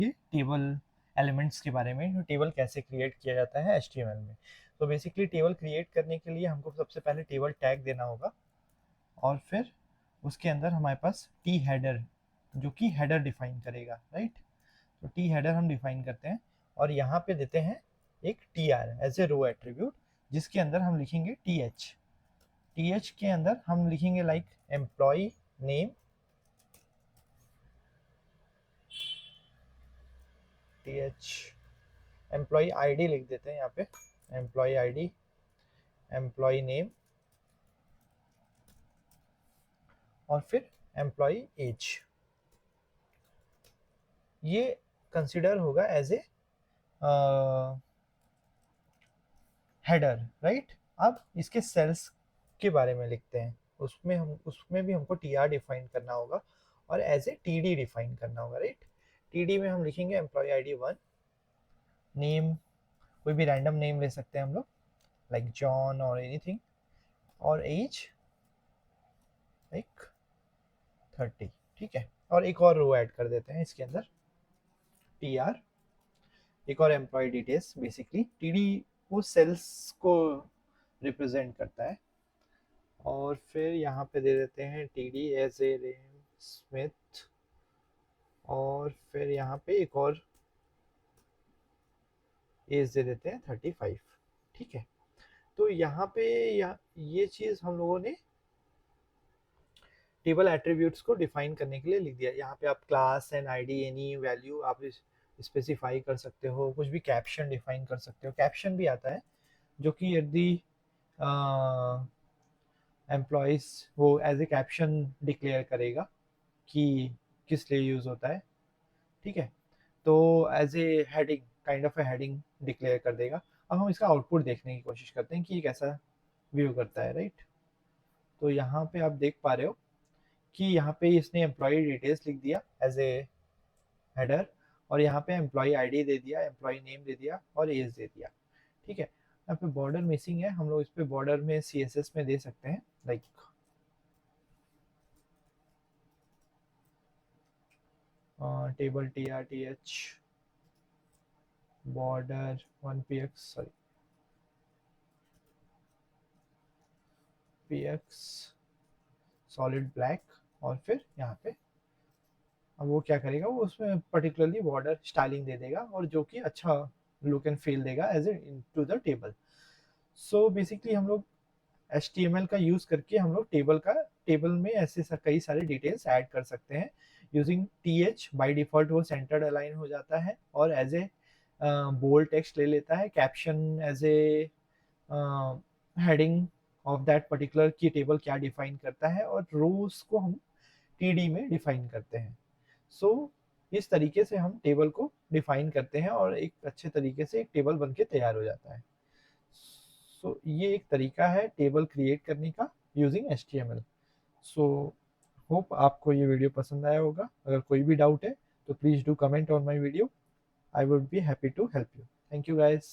ये table elements के बारे में, टेबल कैसे क्रिएट किया जाता है HTML में। तो बेसिकली टेबल क्रिएट करने के लिए हमको सबसे पहले टेबल टैग देना होगा, और फिर उसके अंदर हमारे पास टी हेडर, जो कि हेडर डिफाइन करेगा, राइट। तो टी हेडर हम डिफाइन करते हैं, और यहाँ पे देते हैं एक T R as a row attribute, जिसके अंदर हम लिखेंगे टी एच के अंदर हम लिखेंगे like employee name, T H employee ID लिख देते हैं यहाँ पे, एम्प्लॉय आईडी, एम्प्लॉय नेम, और फिर एम्प्लॉय एज। ये कंसिडर होगा एज ए हेडर, राइट। अब इसके सेल्स के बारे में लिखते हैं, उसमें भी हमको टी आर डिफाइन करना होगा और as a T D define करना होगा, राइट। टी डी में हम लिखेंगे एम्प्लॉय आई डी 1, नेम कोई भी रैंडम नेम ले सकते हैं हम लोग, लाइक जॉन और एनीथिंग, और एज लाइक 30, ठीक है। और एक और रो ऐड कर देते हैं इसके अंदर, टी आर, एक और employee details. Basically T D वो सेल्स को रिप्रेजेंट करता है, और फिर यहाँ पे दे देते हैं टी डी एज ए रेम स्मिथ, और फिर यहाँ पे एक और एज दे देते हैं 35, ठीक है। तो यहाँ पे ये चीज़ हम लोगों ने टेबल एट्रीब्यूट्स को डिफाइन करने के लिए लिख दिया। यहाँ पे आप class and ID any value आप स्पेसिफाई कर सकते हो, कुछ भी कैप्शन डिफाइन कर सकते हो। कैप्शन भी आता है जो कि यदि एम्प्लॉयज वो एज ए कैप्शन डिक्लेयर करेगा कि किस लिए यूज़ होता है, ठीक है। तो as a heading, kind of a heading declare कर देगा। अब हम इसका आउटपुट देखने की कोशिश करते हैं कि ये कैसा व्यू करता है, राइट। तो यहाँ पे आप देख पा रहे हो कि यहाँ पे इसने एम्प्लॉय डिटेल्स लिख दिया एज ए हेडर, और यहाँ पे एम्प्लॉय आईडी दे दिया, एम्प्लॉय नेम दे दिया, और एज दे दिया, ठीक है। यहाँ पे बॉर्डर मिसिंग है, हम लोग इस पे बॉर्डर में CSS में दे सकते हैं, like table TRTH border 1px, sorry px solid black, और फिर यहाँ पे अब वो क्या करेगा, वो उसमें पर्टिकुलरली बॉर्डर स्टाइलिंग दे देगा, और जो कि अच्छा लुक एंड फील देगा as a to the table. So basically हम लोग HTML का यूज करके हम लोग टेबल में ऐसे कई सारे डिटेल्स ऐड कर सकते हैं यूजिंग TH। बाय डिफॉल्ट वो सेंटर्ड अलाइन हो जाता है, और एज ए बोल्ड टेक्स्ट ले लेता है, caption as a heading of that particular की टेबल क्या डिफाइन करता है, और रोज को हम TD में डिफाइन करते हैं। सो इस तरीके से हम टेबल को डिफाइन करते हैं, और एक अच्छे तरीके से एक टेबल बन के तैयार हो जाता है। सो ये एक तरीका है टेबल क्रिएट करने का यूजिंग HTML। सो होप आपको ये वीडियो पसंद आया होगा। अगर कोई भी डाउट है तो please do comment on my video, I would be happy to help you. Thank you guys.